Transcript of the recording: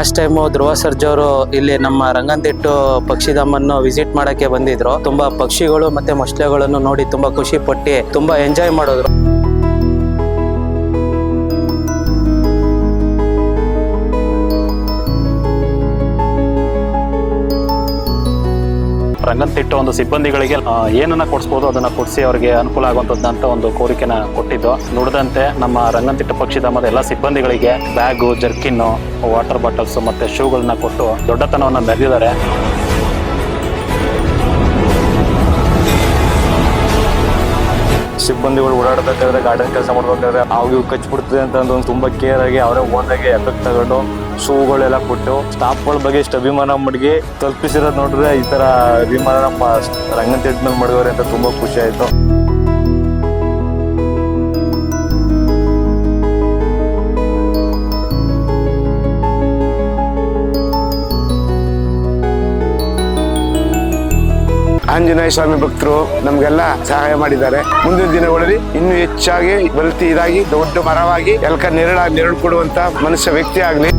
Last time Dhruva Sarja ಅವರು ಇಲ್ಲಿ ನಮ್ಮ ರಂಗನತಿಟ್ಟು ಪಕ್ಷಿಧಾಮನ್ನು ವಿಸಿಟ್ ಮಾಡಕ್ಕೆ ಬಂದಿದ್ರು. ತುಂಬಾ ಪಕ್ಷಿಗಳು ಮತ್ತೆ ಮೊಸಳೆಗಳನ್ನು ನೋಡಿ ತುಂಬಾ ಖುಷಿ ಪಟ್ಟು ತುಂಬಾ ಎಂಜಾಯ್ ಮಾಡಿದ್ರು. ರಂಗನತಿಟ್ಟು ಒಂದು ಸಿಬ್ಬಂದಿಗಳಿಗೆ ಏನನ್ನ ಕೊಡಿಸ್ಬೋದು ಅದನ್ನ ಕೊಡಿಸಿ ಅವರಿಗೆ ಅನುಕೂಲ ಆಗುವಂತದ್ದಂತ ಒಂದು ಕೋರಿಕೆನ ಕೊಟ್ಟಿದ್ದು. ನುಡಿದಂತೆ ನಮ್ಮ ರಂಗನತಿಟ್ಟು ಪಕ್ಷಿಧಾಮದ ಎಲ್ಲ ಸಿಬ್ಬಂದಿಗಳಿಗೆ ಬ್ಯಾಗು, ಜರ್ಕಿನ್ನು, ವಾಟರ್ ಬಾಟಲ್ಸ್ ಮತ್ತೆ ಶೂಗಳನ್ನ ಕೊಟ್ಟು ದೊಡ್ಡತನವನ್ನ ಮೆರೆದಿದ್ದಾರೆ. ಸಿಬ್ಬಂದಿಗಳು ಓಡಾಡಬೇಕಾದ್ರೆ ಗಾರ್ಡನ್ ಕೆಲಸ ಮಾಡ್ಬೇಕಾದ್ರೆ ಅವು ಕಚ್ಬಿಡ್ತದೆ ಅಂತ ಒಂದು ತುಂಬಾ ಕೇರ್ ಆಗಿ ಅವರೇ ಓನಾಗಿ ಎಫೆಕ್ಟ್ ತಗೊಂಡು ಶೂಗಳೆಲ್ಲ ಕೊಟ್ಟು ಸ್ಟಾಫ್ಗಳ ಬಗ್ಗೆ ಇಷ್ಟು ಅಭಿಮಾನ ಮಡ್ಗಿ ತಲುಪಿಸಿರೋದು ನೋಡಿದ್ರೆ ಈ ತರ ಅಭಿಮಾನ ನಮ್ಮ ರಂಗನತಿಟ್ಟು ಮೇಲೆ ಮಾಡಿದವ್ರೆ ಅಂತ ತುಂಬಾ ಖುಷಿ ಆಯ್ತು. ಆಂಜನೇಯ ಸ್ವಾಮಿ ಭಕ್ತರು ನಮ್ಗೆಲ್ಲ ಸಹಾಯ ಮಾಡಿದ್ದಾರೆ. ಮುಂದಿನ ದಿನಗಳಲ್ಲಿ ಇನ್ನೂ ಹೆಚ್ಚಾಗಿ ಬಲ್ತಿ ಇದಾಗಿ ದೊಡ್ಡ ಮರವಾಗಿ ಎಲ್ಕ ನೆರಳು ಕೊಡುವಂತ ಮನುಷ್ಯ ವ್ಯಕ್ತಿ ಆಗ್ಲಿ.